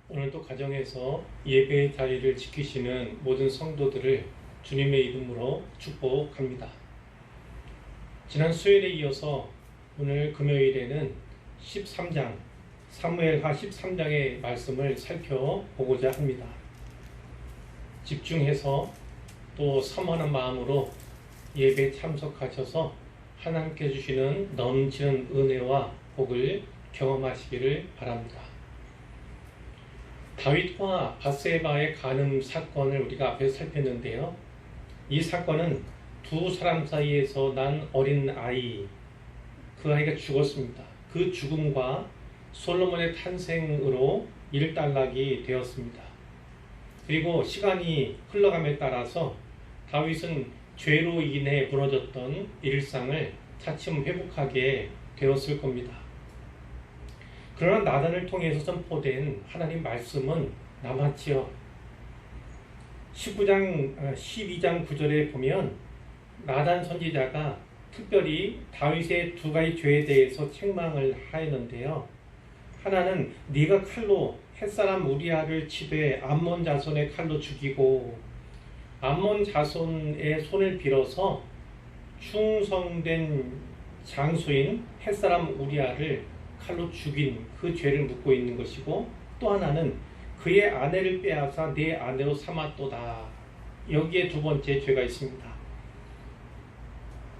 오늘도 가정에서 예배의 자리를 지키시는 모든 성도들을 주님의 이름으로 축복합니다. 지난 수요일에 이어서 오늘 금요일에는 13장, 사무엘하 13장의 말씀을 살펴보고자 합니다. 집중해서 또 사모하는 마음으로 예배에 참석하셔서 하나님께 주시는 넘치는 은혜와 복을 경험하시기를 바랍니다. 다윗과 밧세바의 간음 사건을 우리가 앞에 살폈는데요. 이 사건은 두 사람 사이에서 난 어린 아이, 그 아이가 죽었습니다. 그 죽음과 솔로몬의 탄생으로 일단락이 되었습니다. 그리고 시간이 흘러감에 따라서 다윗은 죄로 인해 무너졌던 일상을 차츰 회복하게 되었을 겁니다. 그러나 나단을 통해서 선포된 하나님 말씀은 남았지요. 12장 9절에 보면 나단 선지자가 특별히 다윗의 두 가지 죄에 대해서 책망을 하였는데요. 하나는 네가 칼로 햇사람 우리아를 치되 암몬 자손의 칼로 죽이고 암몬 자손의 손을 빌어서 충성된 장수인 햇사람 우리아를 칼로 죽인 그 죄를 묻고 있는 것이고, 또 하나는 그의 아내를 빼앗아 내 아내로 삼았도다. 여기에 두 번째 죄가 있습니다.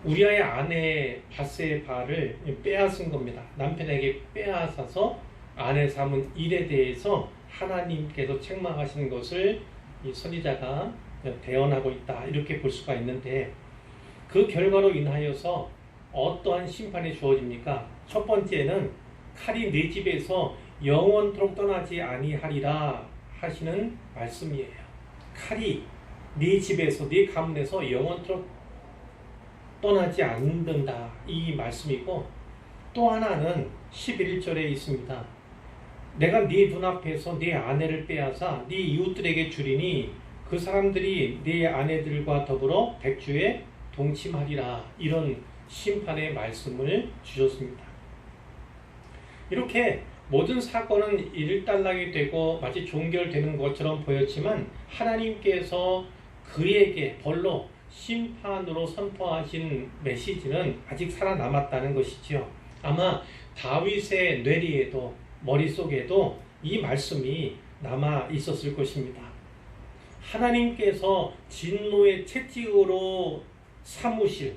우리아의 아내 밧세바를 빼앗은 겁니다. 남편에게 빼앗아서 아내 삼은 일에 대해서 하나님께서 책망하시는 것을 이 선지자가 대언하고 있다, 이렇게 볼 수가 있는데, 그 결과로 인하여서 어떠한 심판이 주어집니까? 첫 번째는 칼이 네 집에서 영원토록 떠나지 아니하리라 하시는 말씀이에요. 칼이 네 집에서, 네 가문에서 영원토록 떠나지 않는다, 이 말씀이고, 또 하나는 11절에 있습니다. 내가 네 눈앞에서 네 아내를 빼앗아 네 이웃들에게 주리니 그 사람들이 네 아내들과 더불어 백주에 동침하리라, 이런 심판의 말씀을 주셨습니다. 이렇게 모든 사건은 일단락이 되고 마치 종결되는 것처럼 보였지만, 하나님께서 그에게 벌로 심판으로 선포하신 메시지는 아직 살아남았다는 것이지요. 아마 다윗의 뇌리에도 머릿속에도 이 말씀이 남아 있었을 것입니다. 하나님께서 진노의 채찍으로 삼으실,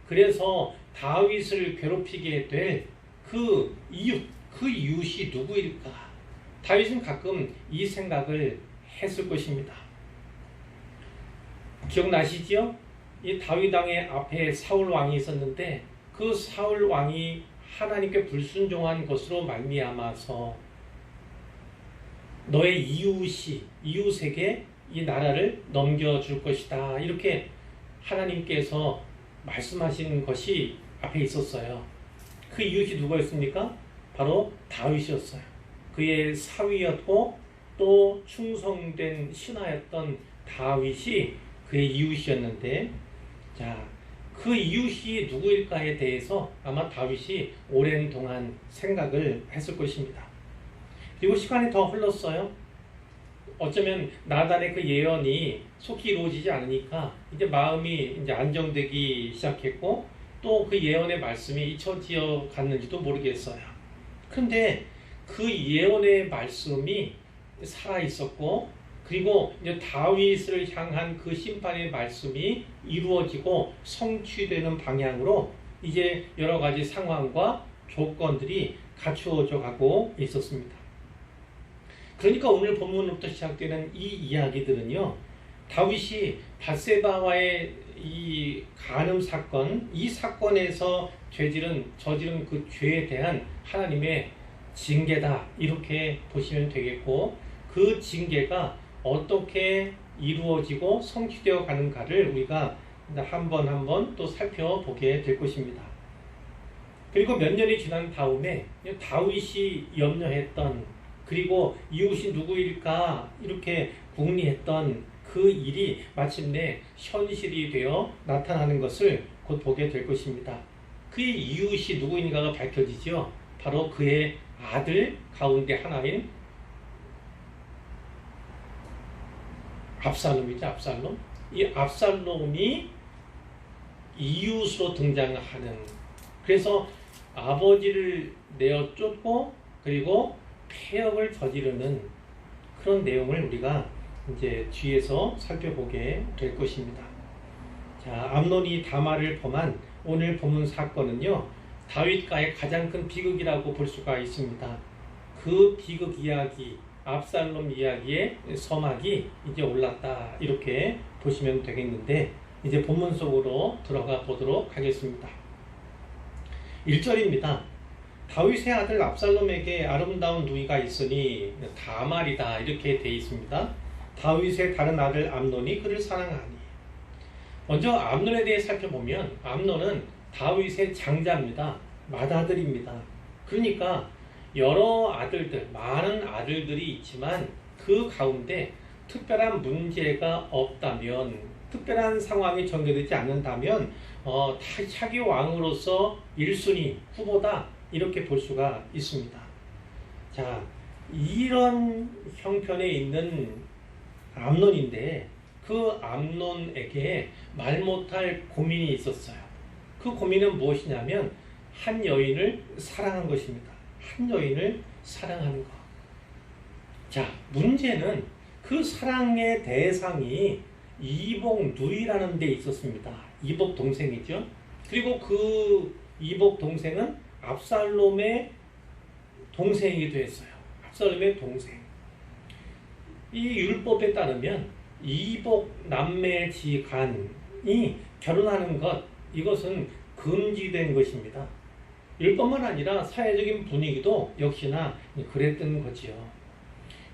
그래서 다윗을 괴롭히게 될 그 이웃이 누구일까? 다윗은 가끔 이 생각을 했을 것입니다. 기억나시지요? 이 다윗 왕의 앞에 사울 왕이 있었는데, 그 사울 왕이 하나님께 불순종한 것으로 말미암아서 너의 이웃에게 이 나라를 넘겨줄 것이다, 이렇게 하나님께서 말씀하신 것이 앞에 있었어요. 그 이웃이 누구였습니까? 바로 다윗이었어요. 그의 사위였고 또 충성된 신하였던 다윗이 그의 이웃이었는데, 자, 그 이웃이 누구일까에 대해서 아마 다윗이 오랜 동안 생각을 했을 것입니다. 그리고 시간이 더 흘렀어요. 어쩌면 나단의 그 예언이 속히 이루어지지 않으니까 이제 마음이 이제 안정되기 시작했고, 또 그 예언의 말씀이 잊혀져 갔는지도 모르겠어요. 그런데 그 예언의 말씀이 살아 있었고, 그리고 이제 다윗을 향한 그 심판의 말씀이 이루어지고 성취되는 방향으로 이제 여러 가지 상황과 조건들이 갖추어져 가고 있었습니다. 그러니까 오늘 본문부터 시작되는 이 이야기들은요, 다윗이 밧세바와의 이 간음 사건, 이 사건에서 저지른 그 죄에 대한 하나님의 징계다, 이렇게 보시면 되겠고, 그 징계가 어떻게 이루어지고 성취되어 가는가를 우리가 한 번 한 번 또 살펴보게 될 것입니다. 그리고 몇 년이 지난 다음에 다윗이 염려했던, 그리고 이웃이 누구일까 이렇게 궁리했던 그 일이 마침내 현실이 되어 나타나는 것을 곧 보게 될 것입니다. 그의 이웃이 누구인가가 밝혀지죠. 바로 그의 아들 가운데 하나인 압살롬이죠, 압살롬. 이 압살롬이 이웃으로 등장하는, 그래서 아버지를 내어 쫓고 그리고 폐역을 저지르는 그런 내용을 우리가 이제 뒤에서 살펴보게 될 것입니다. 자, 암논이 다말을 범한 오늘 본문 사건은요, 다윗가의 가장 큰 비극이라고 볼 수가 있습니다. 그 비극 이야기, 압살롬 이야기의 서막이 이제 올랐다, 이렇게 보시면 되겠는데, 이제 본문 속으로 들어가 보도록 하겠습니다. 1절입니다. 다윗의 아들 압살롬에게 아름다운 누이가 있으니 다말이다, 이렇게 되어 있습니다. 다윗의 다른 아들 암논이 그를 사랑하니. 먼저 암논에 대해 살펴보면 암논은 다윗의 장자입니다. 맏아들입니다. 그러니까 여러 아들들, 많은 아들들이 있지만 그 가운데 특별한 문제가 없다면, 특별한 상황이 전개되지 않는다면 차기 왕으로서 1순위 후보다, 이렇게 볼 수가 있습니다. 자, 이런 형편에 있는 암논인데 그 암논에게 말 못할 고민이 있었어요. 그 고민은 무엇이냐면 한 여인을 사랑한 것입니다. 한 여인을 사랑하는 것. 자, 문제는 그 사랑의 대상이 이복 누이라는 데 있었습니다. 이복 동생이죠. 그리고 그 이복 동생은 압살롬의 동생이기도 했어요. 압살롬의 동생. 이 율법에 따르면 이복 남매지간이 결혼하는 것, 이것은 금지된 것입니다. 율법만 아니라 사회적인 분위기도 역시나 그랬던 거지요.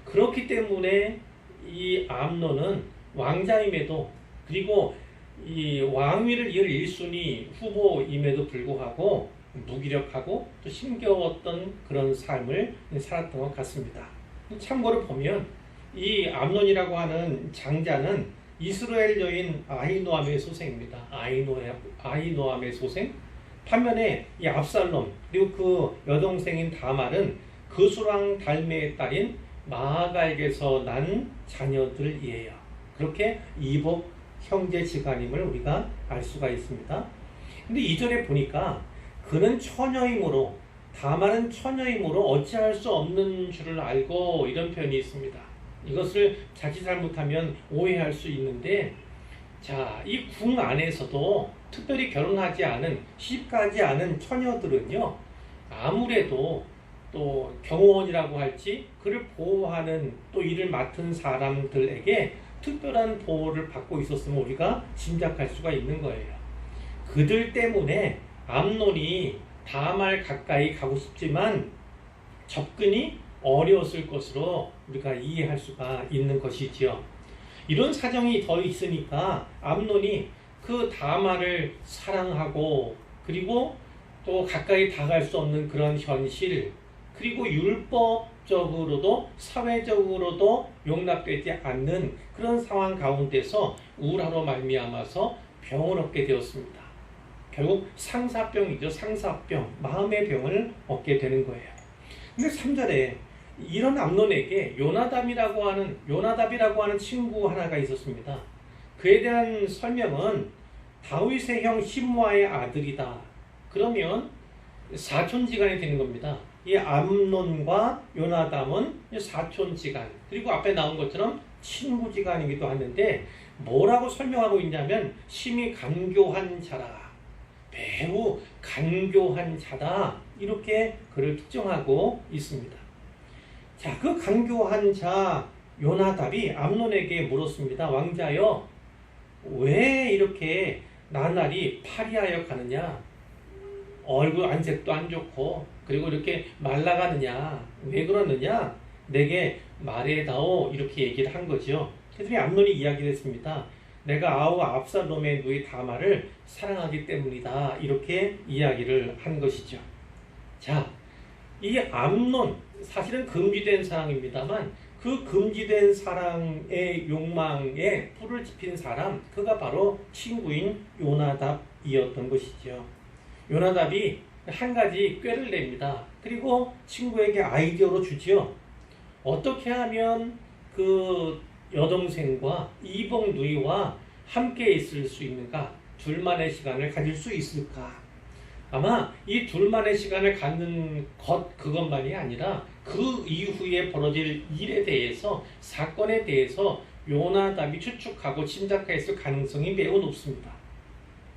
그렇기 때문에 이 암논은 왕자임에도, 그리고 이 왕위를 이을 1순위 후보임에도 불구하고 무기력하고 또 힘겨웠던 그런 삶을 살았던 것 같습니다. 참고로 보면 이 암논이라고 하는 장자는 이스라엘 여인 아히노암의 소생입니다. 아히노암의 소생. 반면에 이 압살롬, 그리고 그 여동생인 다말은 그수랑 달메의 딸인 마아가에게서 난 자녀들이에요. 그렇게 이복 형제지간임을 우리가 알 수가 있습니다. 근데 2절에 보니까 그는 처녀이므로, 다말은 처녀이므로 어찌할 수 없는 줄을 알고, 이런 표현이 있습니다. 이것을 자칫 잘못하면 오해할 수 있는데, 자, 이 궁 안에서도 특별히 결혼하지 않은, 시집가지 않은 처녀들은요, 아무래도 또 경호원이라고 할지 그를 보호하는, 또 이를 맡은 사람들에게 특별한 보호를 받고 있었으면 우리가 짐작할 수가 있는 거예요. 그들 때문에 암논이 다말 가까이 가고 싶지만 접근이 어려웠을 것으로 우리가 이해할 수가 있는 것이지요. 이런 사정이 더 있으니까 암논이 그 다말을 사랑하고, 그리고 또 가까이 다가갈 수 없는 그런 현실, 그리고 율법적으로도 사회적으로도 용납되지 않는 그런 상황 가운데서 우울하로 말미암아서 병을 얻게 되었습니다. 결국 상사병이죠. 상사병, 마음의 병을 얻게 되는 거예요. 근데 3절에 이런 암논에게 요나답이라고 하는 친구 하나가 있었습니다. 그에 대한 설명은 다윗의 형 시므아의 아들이다. 그러면 사촌지간이 되는 겁니다. 이 암논과 요나답은 사촌지간, 그리고 앞에 나온 것처럼 친구지간이기도 하는데, 뭐라고 설명하고 있냐면 심히 간교한 자라, 매우 간교한 자다, 이렇게 그를 특정하고 있습니다. 자, 그 간교한 자 요나답이 암논에게 물었습니다. 왕자여, 왜 이렇게 나날이 파리하여 가느냐? 얼굴 안색도 안 좋고, 그리고 이렇게 말라가느냐? 왜 그러느냐? 내게 말해다오, 이렇게 얘기를 한 거죠. 그래서 암논이 이야기를 했습니다. 내가 아우 압살롬의 누이 다말을 사랑하기 때문이다, 이렇게 이야기를 한 것이죠. 자, 이 암논, 사실은 금지된 사랑입니다만 그 금지된 사랑의 욕망에 불을 지핀 사람, 그가 바로 친구인 요나답이었던 것이죠. 요나답이 한 가지 꾀를 냅니다. 그리고 친구에게 아이디어로 주지요. 어떻게 하면 그 여동생과 이복 누이와 함께 있을 수 있는가? 둘만의 시간을 가질 수 있을까? 아마 이 둘만의 시간을 갖는 그것만이 아니라 그 이후에 벌어질 일에 대해서, 사건에 대해서 요나답이 추측하고 짐작했을 가능성이 매우 높습니다.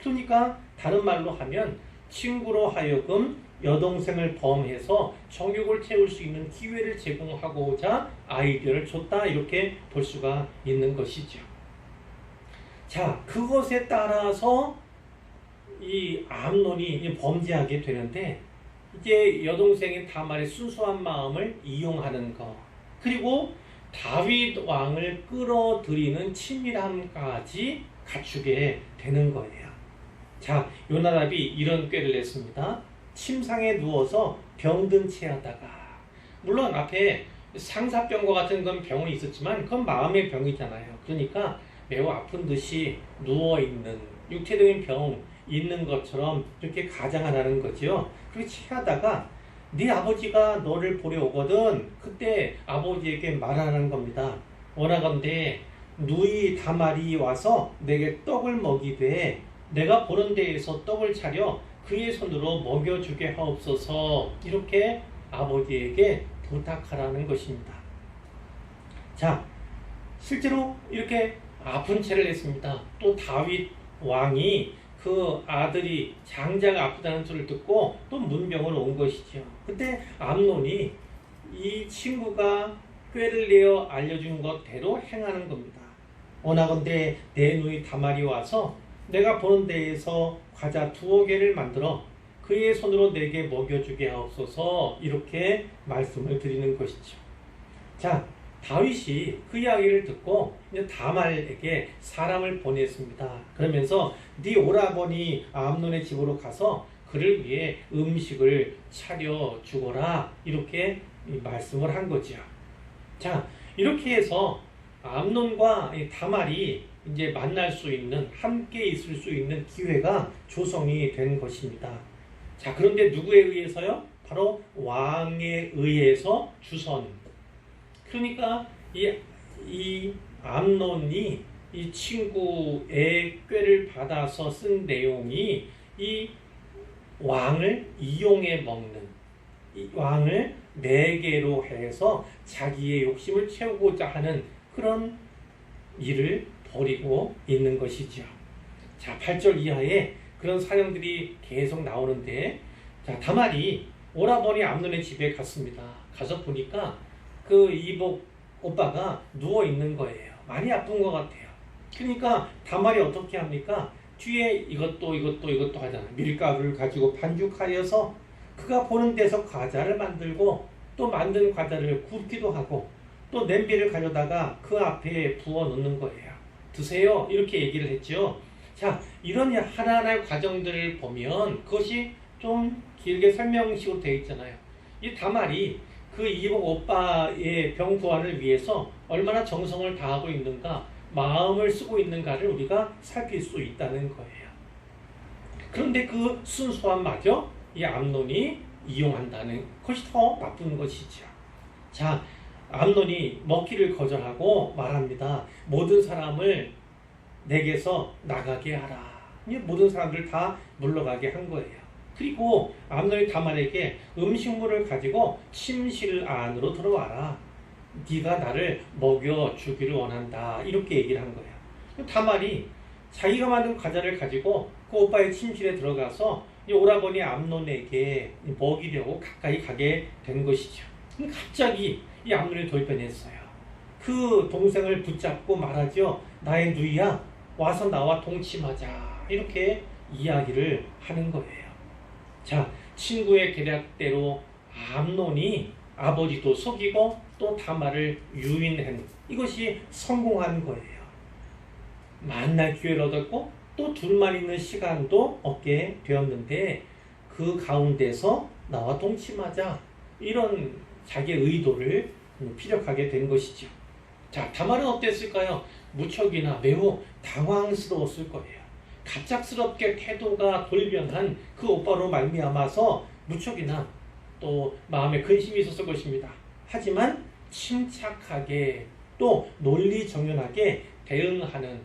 그러니까 다른 말로 하면 친구로 하여금 여동생을 범해서 정욕을 채울 수 있는 기회를 제공하고자 아이디어를 줬다, 이렇게 볼 수가 있는 것이죠. 자, 그것에 따라서 이 암논이 범죄하게 되는데, 이제 여동생인 다말의 순수한 마음을 이용하는 것, 그리고 다윗 왕을 끌어들이는 친밀함까지 갖추게 되는 거예요. 자, 요나답이 이런 꾀를 냈습니다. 침상에 누워서 병든 채 하다가, 물론 앞에 상사병과 같은 건 병은 있었지만 그건 마음의 병이잖아요. 그러니까 매우 아픈 듯이 누워있는 육체적인 병 있는 것처럼 이렇게 가장하라는 거죠. 그렇게 취하다가 네 아버지가 너를 보러 오거든, 그때 아버지에게 말하는 겁니다. 원하건대 누이 다말이 와서 내게 떡을 먹이되 내가 보는 데에서 떡을 차려 그의 손으로 먹여주게 하옵소서, 이렇게 아버지에게 부탁하라는 것입니다. 자, 실제로 이렇게 아픈 채를 했습니다. 또 다윗 왕이 그 아들이 장자가 아프다는 소리를 듣고 또 문병으로 온 것이죠. 그때 암논이 이 친구가 꾀를 내어 알려준 것대로 행하는 겁니다. 원하건대 내 누이 다말이 와서 내가 보는 데에서 과자 2개를 만들어 그의 손으로 내게 먹여주게 하옵소서, 이렇게 말씀을 드리는 것이죠. 자, 다윗이 그 이야기를 듣고 이제 다말에게 사람을 보냈습니다. 그러면서 네 오라버니 암논의 집으로 가서 그를 위해 음식을 차려 주거라, 이렇게 말씀을 한 거죠. 자, 이렇게 해서 암논과 다말이 이제 만날 수 있는, 함께 있을 수 있는 기회가 조성이 된 것입니다. 자, 그런데 누구에 의해서요? 바로 왕에 의해서 주선. 그러니까 이 암논이 이 친구의 꾀를 받아서 쓴 내용이 이 왕을 이용해 먹는, 이 왕을 매개로 해서 자기의 욕심을 채우고자 하는 그런 일을 벌이고 있는 것이죠. 자, 8절 이하에 그런 사정들이 계속 나오는데, 자, 다말이 오라버니 암논의 집에 갔습니다. 가서 보니까 그 이복 오빠가 누워 있는 거예요. 많이 아픈 것 같아요. 그러니까 다말이 어떻게 합니까? 뒤에 이것도 하잖아요. 밀가루를 가지고 반죽하여서 그가 보는 데서 과자를 만들고, 또 만든 과자를 굽기도 하고, 또 냄비를 가져다가 그 앞에 부어 놓는 거예요. 드세요, 이렇게 얘기를 했죠. 자, 이런 하나하나의 과정들을 보면 그것이 좀 길게 설명식으로 되어 있잖아요. 이 다말이 그 이복 오빠의 병 구안을 위해서 얼마나 정성을 다하고 있는가, 마음을 쓰고 있는가를 우리가 살필 수 있다는 거예요. 그런데 그 순수함마저 이 암논이 이용한다는 것이 더 나쁜 것이죠. 자, 암논이 먹기를 거절하고 말합니다. 모든 사람을 내게서 나가게 하라. 모든 사람들 다 물러가게 한 거예요. 그리고 암논이 다말에게 음식물을 가지고 침실 안으로 들어와라. 네가 나를 먹여주기를 원한다, 이렇게 얘기를 한 거예요. 다말이 자기가 만든 과자를 가지고 그 오빠의 침실에 들어가서 이 오라버니 암논에게 먹이려고 가까이 가게 된 것이죠. 갑자기 이 암논이 돌변했어요. 그 동생을 붙잡고 말하죠. 나의 누이야, 와서 나와 동침하자, 이렇게 이야기를 하는 거예요. 자, 친구의 계략대로 암논이 아버지도 속이고 또 다말을 유인한, 이것이 성공한 거예요. 만날 기회를 얻었고 또 둘만 있는 시간도 얻게 되었는데, 그 가운데서 나와 동침하자, 이런 자기의 의도를 피력하게 된 것이죠. 자, 다말은 어땠을까요? 무척이나 매우 당황스러웠을 거예요. 갑작스럽게 태도가 돌변한 그 오빠로 말미암아서 무척이나 또 마음에 근심이 있었을 것입니다. 하지만 침착하게 또 논리정연하게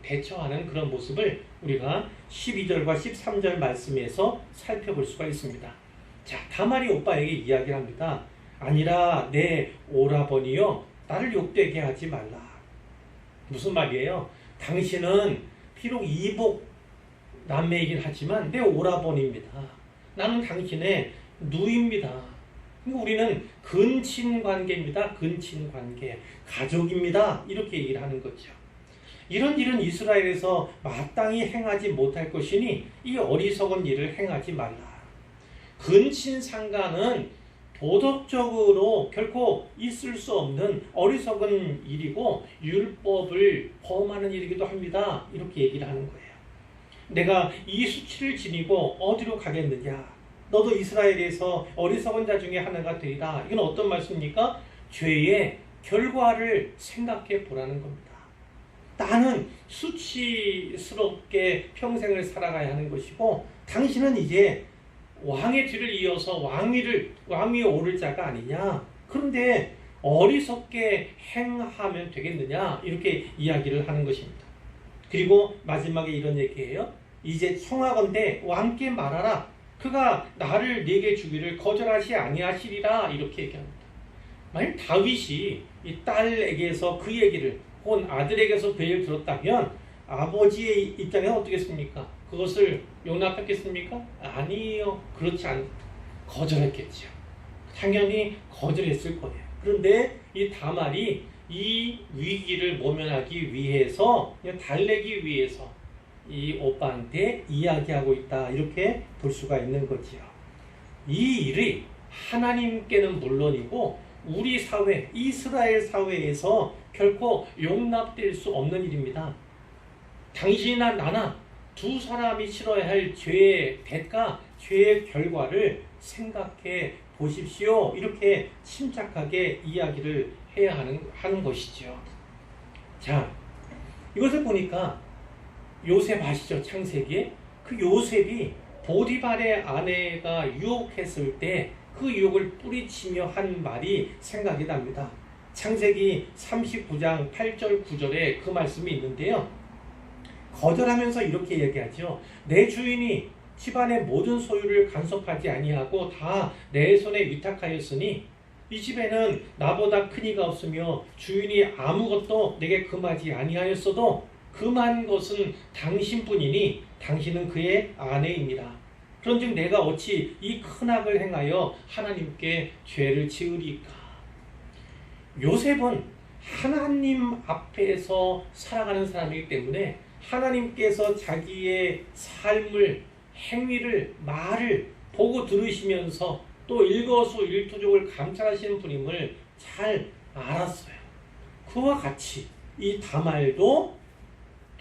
대처하는 그런 모습을 우리가 12절과 13절 말씀에서 살펴볼 수가 있습니다. 자, 다말이 오빠에게 이야기를 합니다. 아니라 내 오라버니여 나를 욕되게 하지 말라. 무슨 말이에요? 당신은 비록 이복 남매이긴 하지만 내 오라버니입니다. 나는 당신의 누이입니다. 우리는 근친관계입니다. 근친관계. 가족입니다. 이렇게 얘기를 하는 거죠. 이런 일은 이스라엘에서 마땅히 행하지 못할 것이니 이 어리석은 일을 행하지 말라. 근친상간은 도덕적으로 결코 있을 수 없는 어리석은 일이고 율법을 범하는 일이기도 합니다. 이렇게 얘기를 하는 거예요. 내가 이 수치를 지니고 어디로 가겠느냐? 너도 이스라엘에서 어리석은 자 중에 하나가 되리라. 이건 어떤 말씀입니까? 죄의 결과를 생각해 보라는 겁니다. 나는 수치스럽게 평생을 살아가야 하는 것이고 당신은 이제 왕의 뒤를 이어서 왕위에 오를 자가 아니냐. 그런데 어리석게 행하면 되겠느냐. 이렇게 이야기를 하는 것입니다. 그리고 마지막에 이런 얘기예요. 이제 청하건대 왕께 말하라. 그가 나를 네게 주기를 거절하지 아니하시리라. 이렇게 얘기합니다. 만약 다윗이 이 딸에게서 그 얘기를 혹은 아들에게서 그 얘기를 들었다면 아버지의 입장에는 어떻겠습니까? 그것을 용납했겠습니까? 아니에요. 그렇지 않 거절했겠죠. 당연히 거절했을 거예요. 그런데 이 다말이 이 위기를 모면하기 위해서 달래기 위해서 이 오빠한테 이야기하고 있다. 이렇게 볼 수가 있는 거지요. 이 일이 하나님께는 물론이고 우리 사회, 이스라엘 사회에서 결코 용납될 수 없는 일입니다. 당신이나 나나 두 사람이 치러야 할 죄의 대가, 죄의 결과를 생각해 보십시오. 이렇게 침착하게 이야기를 해야 하는 것이죠. 자, 이것을 보니까 요셉 아시죠? 창세기에 그 요셉이 보디발의 아내가 유혹했을 때 그 유혹을 뿌리치며 한 말이 생각이 납니다. 창세기 39장 8절 9절에 그 말씀이 있는데요. 거절하면서 이렇게 얘기하죠. 내 주인이 집안의 모든 소유를 간섭하지 아니하고 다 내 손에 위탁하였으니 이 집에는 나보다 큰 이가 없으며 주인이 아무것도 내게 금하지 아니하였어도 금한 것은 당신뿐이니 당신은 그의 아내입니다. 그런즉 내가 어찌 이 큰 악을 행하여 하나님께 죄를 지으리까? 요셉은 하나님 앞에서 살아가는 사람이기 때문에 하나님께서 자기의 삶을, 행위를, 말을 보고 들으시면서 또 일거수일투족을 감찰하시는 분임을 잘 알았어요. 그와 같이 이 다말도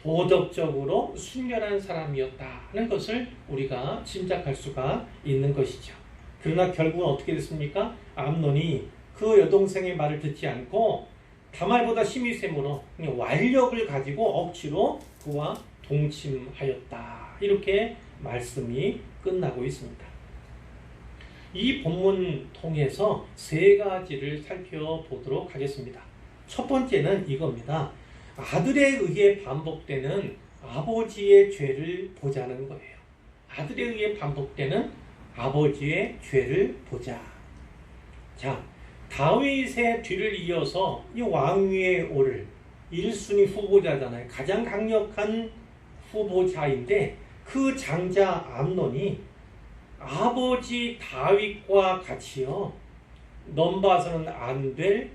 도덕적으로 순결한 사람이었다는 것을 우리가 짐작할 수가 있는 것이죠. 그러나 결국은 어떻게 됐습니까? 암논이 그 여동생의 말을 듣지 않고 다말보다 심히 셈으로 완력을 가지고 억지로 그와 동침하였다. 이렇게 말씀이 끝나고 있습니다. 이 본문 통해서 세 가지를 살펴보도록 하겠습니다. 첫 번째는 이겁니다. 아들에 의해 반복되는 아버지의 죄를 보자는 거예요. 아들에 의해 반복되는 아버지의 죄를 보자. 자, 다윗의 뒤를 이어서 이 왕위에 오를 1순위 후보자잖아요. 가장 강력한 후보자인데 그 장자 암논이 아버지 다윗과 같이요 넘봐서는 안 될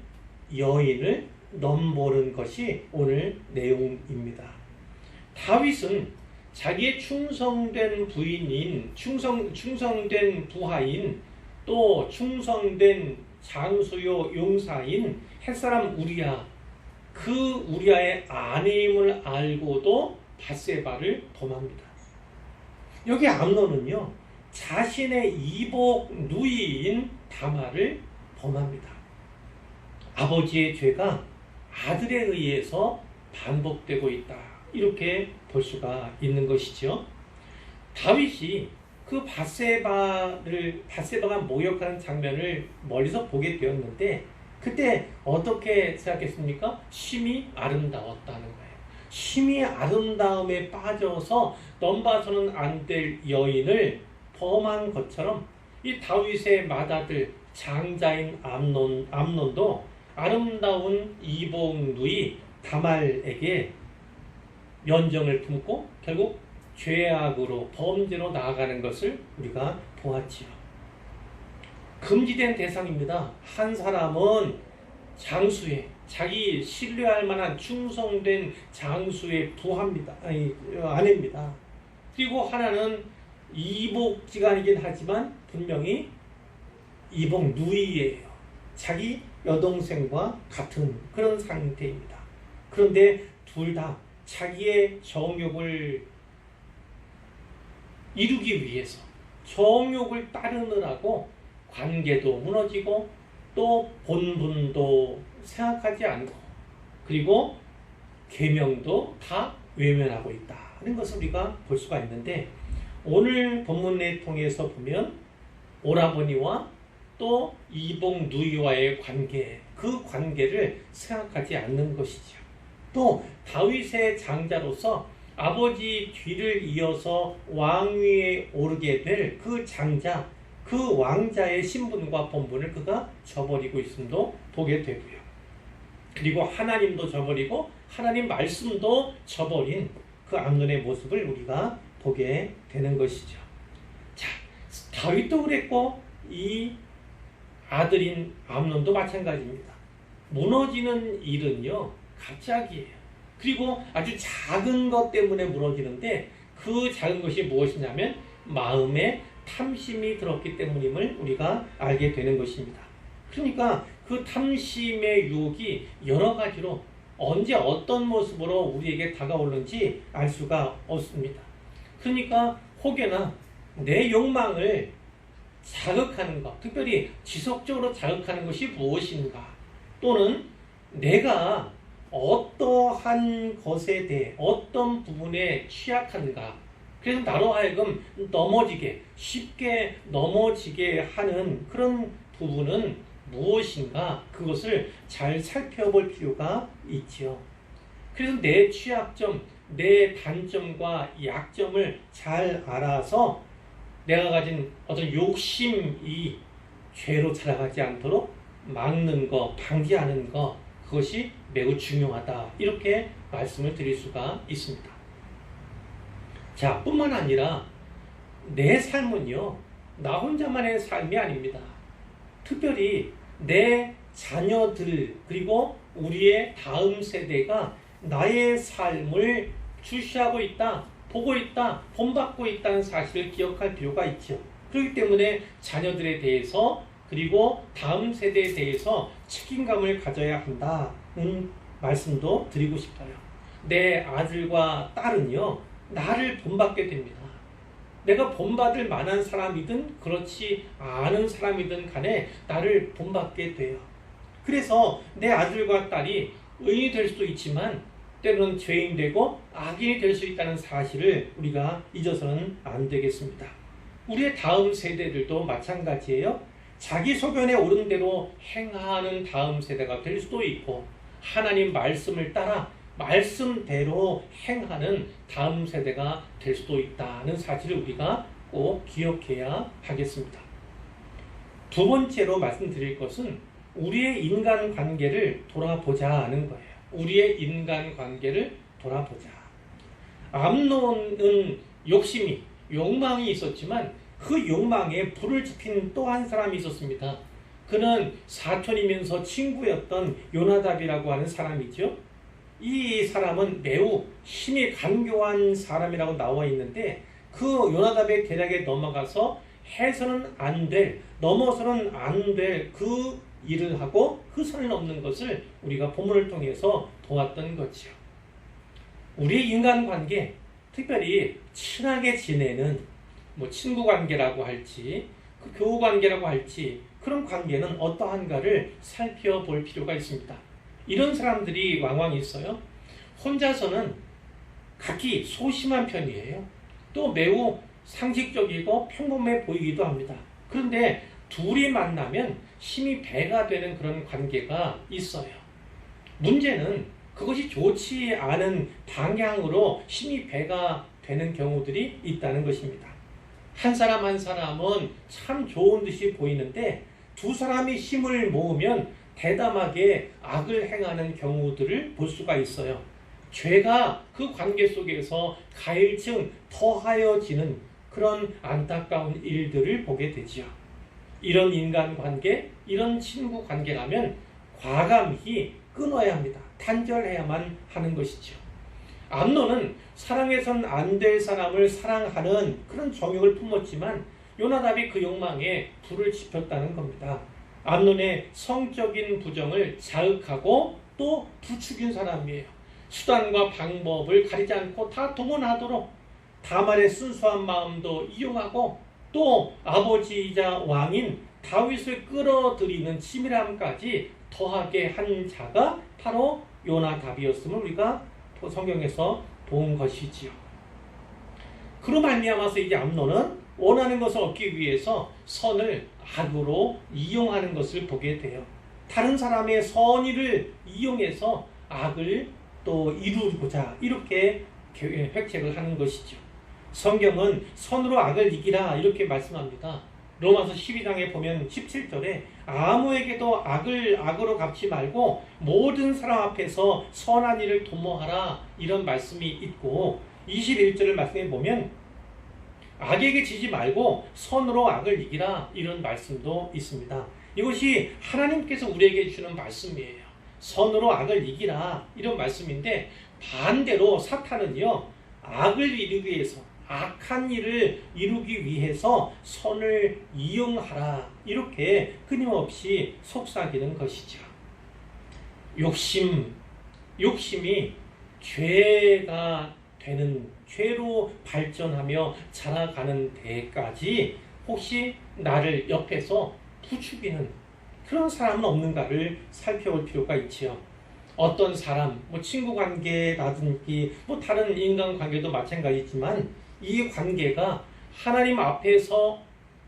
여인을 넘보는 것이 오늘 내용입니다. 다윗은 자기의 충성된 부인인 충성된 부하인 또 충성된 장수요 용사인 햇사람 우리야, 그 우리야의 아내임을 알고도 밧세바를 범합니다. 여기 암논은요 자신의 이복 누이인 다말을 범합니다. 아버지의 죄가 아들에 의해서 반복되고 있다. 이렇게 볼 수가 있는 것이죠. 다윗이 그 밧세바가 모욕하는 장면을 멀리서 보게 되었는데 그때 어떻게 생각했습니까? 심히 아름다웠다는 거예요. 심히 아름다움에 빠져서 넘봐서는 안 될 여인을 범한 것처럼 이 다윗의 맏아들 장자인 암논도 아름다운 이복 누이 다말에게 연정을 품고 결국 죄악으로 범죄로 나아가는 것을 우리가 보았지요. 금지된 대상입니다. 한 사람은 장수의 자기 신뢰할 만한 충성된 장수의 아내입니다. 그리고 하나는 이복지간이긴 하지만 분명히 이복 누이예요. 자기 여동생과 같은 그런 상태입니다. 그런데 둘 다 자기의 정욕을 이루기 위해서 정욕을 따르느라고 관계도 무너지고 또 본분도 생각하지 않고 그리고 계명도 다 외면하고 있다는 것을 우리가 볼 수가 있는데, 오늘 본문을 통해서 보면 오라버니와 또 이복 누이와의 관계, 그 관계를 생각하지 않는 것이죠. 또 다윗의 장자로서 아버지 뒤를 이어서 왕위에 오르게 될 그 장자, 그 왕자의 신분과 본분을 그가 저버리고 있음도 보게 되고요. 그리고 하나님도 저버리고 하나님 말씀도 저버린 그 암논의 모습을 우리가 보게 되는 것이죠. 자, 다윗도 그랬고 이 아들인 암논도 마찬가지입니다. 무너지는 일은요, 갑자기예요. 그리고 아주 작은 것 때문에 무너지는데 그 작은 것이 무엇이냐면 마음에 탐심이 들었기 때문임을 우리가 알게 되는 것입니다. 그러니까 그 탐심의 유혹이 여러 가지로 언제 어떤 모습으로 우리에게 다가오는지 알 수가 없습니다. 그러니까 혹여나 내 욕망을 자극하는 것, 특별히 지속적으로 자극하는 것이 무엇인가, 또는 내가 어떠한 것에 대해 어떤 부분에 취약한가, 그래서 나로 하여금 쉽게 넘어지게 하는 그런 부분은 무엇인가, 그것을 잘 살펴볼 필요가 있지요. 그래서 내 취약점, 내 단점과 약점을 잘 알아서 내가 가진 어떤 욕심이 죄로 자라가지 않도록 막는 것, 방지하는 것, 그것이 매우 중요하다, 이렇게 말씀을 드릴 수가 있습니다. 자, 뿐만 아니라 내 삶은요, 나 혼자만의 삶이 아닙니다. 특별히 내 자녀들, 그리고 우리의 다음 세대가 나의 삶을 주시하고 있다, 보고 있다, 본받고 있다는 사실을 기억할 필요가 있죠. 그렇기 때문에 자녀들에 대해서, 그리고 다음 세대에 대해서 책임감을 가져야 한다는 말씀도 드리고 싶어요. 내 아들과 딸은요, 나를 본받게 됩니다. 내가 본받을 만한 사람이든 그렇지 않은 사람이든 간에 나를 본받게 돼요. 그래서 내 아들과 딸이 의인이 될 수도 있지만 때로는 죄인 되고 악인이 될 수 있다는 사실을 우리가 잊어서는 안 되겠습니다. 우리의 다음 세대들도 마찬가지예요. 자기 소견에 옳은 대로 행하는 다음 세대가 될 수도 있고, 하나님 말씀을 따라 말씀대로 행하는 다음 세대가 될 수도 있다는 사실을 우리가 꼭 기억해야 하겠습니다. 두 번째로 말씀드릴 것은 우리의 인간관계를 돌아보자 하는 거예요. 우리의 인간관계를 돌아보자. 암논은 욕망이 있었지만 그 욕망에 불을 지핀 또 한 사람이 있었습니다. 그는 사촌이면서 친구였던 요나답이라고 하는 사람이죠. 이 사람은 매우 힘이 간교한 사람이라고 나와 있는데, 그 요나답의 계략에 넘어가서 해서는 안 될, 넘어서는 안 될 그 일을 하고 그 선을 넘는 것을 우리가 본문을 통해서 보았던 거죠. 우리의 인간관계, 특별히 친하게 지내는 친구 관계라고 할지 그 교우 관계라고 할지 그런 관계는 어떠한가를 살펴볼 필요가 있습니다. 이런 사람들이 왕왕 있어요. 혼자서는 각기 소심한 편이에요. 또 매우 상식적이고 평범해 보이기도 합니다. 그런데 둘이 만나면 힘이 배가 되는 그런 관계가 있어요. 문제는 그것이 좋지 않은 방향으로 힘이 배가 되는 경우들이 있다는 것입니다. 한 사람 한 사람은 참 좋은 듯이 보이는데 두 사람이 힘을 모으면 대담하게 악을 행하는 경우들을 볼 수가 있어요. 죄가 그 관계 속에서 가일층 더하여지는 그런 안타까운 일들을 보게 되지요. 이런 인간관계, 이런 친구관계라면 과감히 끊어야 합니다. 단절해야만 하는 것이죠. 암논은 사랑해선 안 될 사람을 사랑하는 그런 정욕을 품었지만 요나답이 그 욕망에 불을 지폈다는 겁니다. 암논의 성적인 부정을 자극하고 또 부추긴 사람이에요. 수단과 방법을 가리지 않고 다 동원하도록 다말의 순수한 마음도 이용하고 또 아버지이자 왕인 다윗을 끌어들이는 치밀함까지 더하게 한 자가 바로 요나답이었음을 우리가 성경에서 본 것이지요. 그로 말미암아서 이제 암논은 원하는 것을 얻기 위해서 선을 악으로 이용하는 것을 보게 돼요. 다른 사람의 선의를 이용해서 악을 또 이루고자 이렇게 획책을 하는 것이죠. 성경은 선으로 악을 이기라 이렇게 말씀합니다. 로마서 12장에 보면 17절에 아무에게도 악을 악으로 갚지 말고 모든 사람 앞에서 선한 일을 도모하라 이런 말씀이 있고 21절을 말씀해 보면 악에게 지지 말고 선으로 악을 이기라 이런 말씀도 있습니다. 이것이 하나님께서 우리에게 주는 말씀이에요. 선으로 악을 이기라 이런 말씀인데 반대로 사탄은요 악을 이루기 위해서 악한 일을 이루기 위해서 선을 이용하라 이렇게 끊임없이 속삭이는 것이죠. 욕심이 죄가 되는 죄로 발전하며 자라가는 데까지 혹시 나를 옆에서 부추기는 그런 사람은 없는가를 살펴볼 필요가 있지요. 어떤 사람, 친구 관계라든지 다른 인간 관계도 마찬가지지만 이 관계가 하나님 앞에서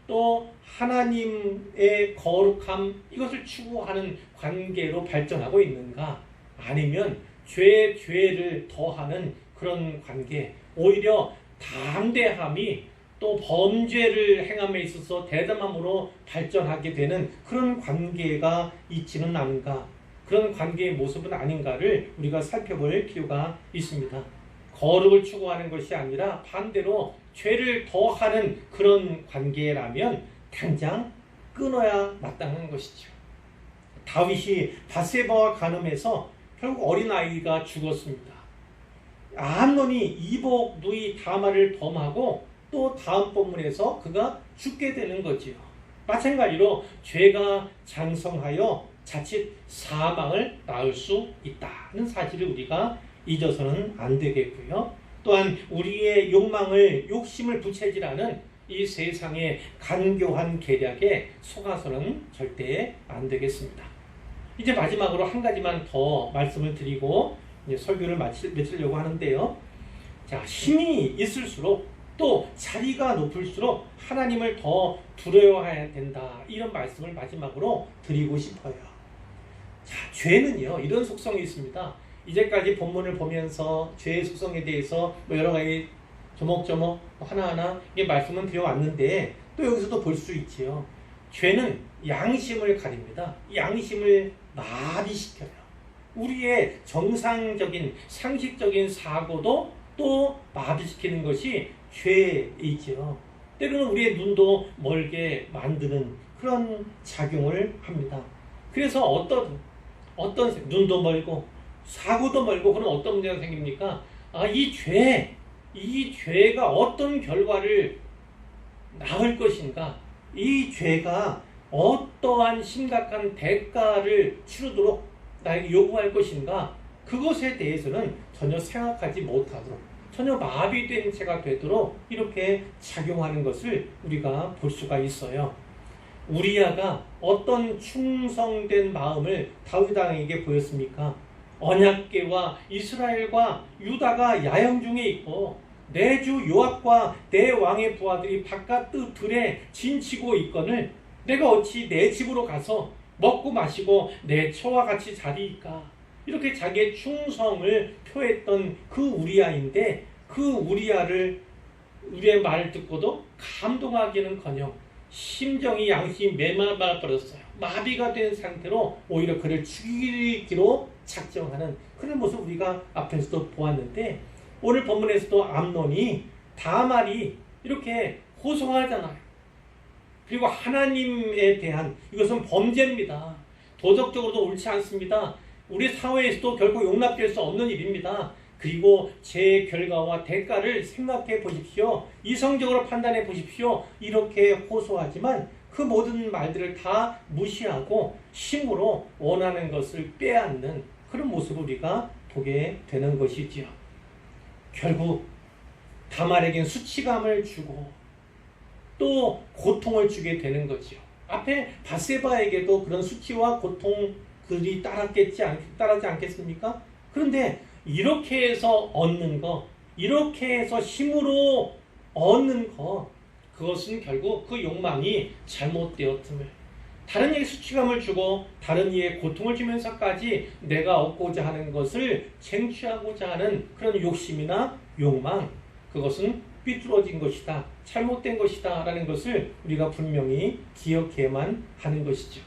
또 하나님의 거룩함 이것을 추구하는 관계로 발전하고 있는가 아니면 죄를 더하는 그런 관계 오히려 담대함이 또 범죄를 행함에 있어서 대담함으로 발전하게 되는 그런 관계가 있지는 않은가 그런 관계의 모습은 아닌가를 우리가 살펴볼 필요가 있습니다. 거룩을 추구하는 것이 아니라 반대로 죄를 더하는 그런 관계라면 당장 끊어야 마땅한 것이죠. 다윗이 밧세바와 간음해서 결국 어린아이가 죽었습니다. 암논이 이복 누이 다말을 범하고 또 다음 본문에서 그가 죽게 되는 거지요. 마찬가지로 죄가 장성하여 자칫 사망을 낳을 수 있다는 사실을 우리가 잊어서는 안 되겠고요. 또한 우리의 욕심을 부채질하는 이 세상의 간교한 계략에 속아서는 절대 안 되겠습니다. 이제 마지막으로 한 가지만 더 말씀을 드리고 이제 설교를 마치려고 하는데요. 자, 힘이 있을수록 또 자리가 높을수록 하나님을 더 두려워해야 된다. 이런 말씀을 마지막으로 드리고 싶어요. 자, 죄는요 이런 속성이 있습니다. 이제까지 본문을 보면서 죄의 속성에 대해서 여러 가지 조목조목 하나하나 말씀은 드려왔는데 또 여기서도 볼 수 있지요. 죄는 양심을 가립니다. 양심을 마비시켜요. 우리의 정상적인 상식적인 사고도 또 마비시키는 것이 죄이지요. 때로는 우리의 눈도 멀게 만드는 그런 작용을 합니다. 그래서 어떤 눈도 멀고 사고도 멀고 그럼 어떤 문제가 생깁니까? 이 죄가 어떤 결과를 낳을 것인가? 이 죄가 어떠한 심각한 대가를 치르도록 나에게 요구할 것인가? 그것에 대해서는 전혀 생각하지 못하도록 전혀 마비된 채가 되도록 이렇게 작용하는 것을 우리가 볼 수가 있어요. 우리아가 어떤 충성된 마음을 다윗 왕에게 보였습니까? 언약궤와 이스라엘과 유다가 야영 중에 있고 내 주 요압과 내 왕의 부하들이 바깥 들에 진치고 있거늘 내가 어찌 내 집으로 가서 먹고 마시고 내 처와 같이 자리이까. 이렇게 자기의 충성을 표했던 그 우리아인데 그 우리의 말을 듣고도 감동하기는커녕 심정이 양심이 메말라버렸어요. 마비가 된 상태로 오히려 그를 죽이기로 작정하는 그런 모습 우리가 앞에서도 보았는데 오늘 본문에서도 암논이 다말이 이렇게 호소하잖아요. 그리고 하나님에 대한 이것은 범죄입니다. 도덕적으로도 옳지 않습니다. 우리 사회에서도 결코 용납될 수 없는 일입니다. 그리고 제 결과와 대가를 생각해 보십시오. 이성적으로 판단해 보십시오. 이렇게 호소하지만 그 모든 말들을 다 무시하고 힘으로 원하는 것을 빼앗는 그런 모습을 우리가 보게 되는 것이지요. 결국 다말에겐 수치감을 주고 또 고통을 주게 되는 거지요. 앞에 밧세바에게도 그런 수치와 고통들이 따르지 않겠습니까? 그런데 이렇게 해서 얻는 거, 이렇게 해서 힘으로 얻는 거, 그것은 결국 그 욕망이 잘못되었음을, 다른 이에게 수치감을 주고 다른 이에게 고통을 주면서까지 내가 얻고자 하는 것을 쟁취하고자 하는 그런 욕심이나 욕망, 그것은 삐뚤어진 것이다, 잘못된 것이다 라는 것을 우리가 분명히 기억해야만 하는 것이죠.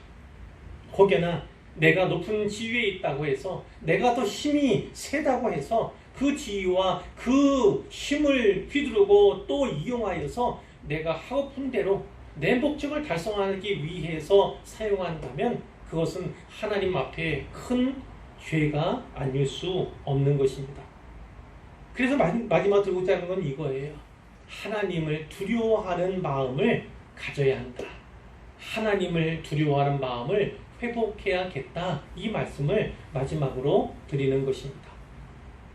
혹여나 내가 높은 지위에 있다고 해서 내가 더 힘이 세다고 해서 그 지위와 그 힘을 휘두르고 또 이용하여서 내가 하고픈 대로 내 목적을 달성하기 위해서 사용한다면 그것은 하나님 앞에 큰 죄가 아닐 수 없는 것입니다. 그래서 마지막 들고자 하는 건 이거예요. 하나님을 두려워하는 마음을 가져야 한다. 하나님을 두려워하는 마음을 회복해야겠다. 이 말씀을 마지막으로 드리는 것입니다.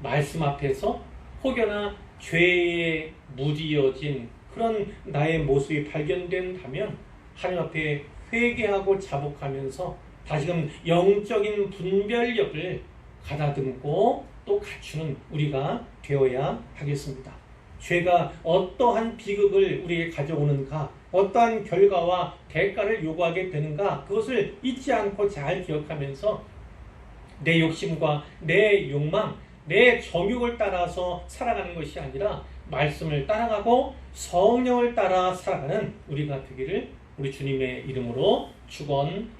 말씀 앞에서 혹여나 죄에 무디어진 그런 나의 모습이 발견된다면 하나님 앞에 회개하고 자복하면서 다시금 영적인 분별력을 가다듬고 또 갖추는 우리가 되어야 하겠습니다. 죄가 어떠한 비극을 우리에게 가져오는가, 어떠한 결과와 대가를 요구하게 되는가, 그것을 잊지 않고 잘 기억하면서 내 욕심과 내 욕망, 내 정욕을 따라서 살아가는 것이 아니라 말씀을 따라가고 성령을 따라 살아가는 우리가 되기를 우리 주님의 이름으로 축원합니다.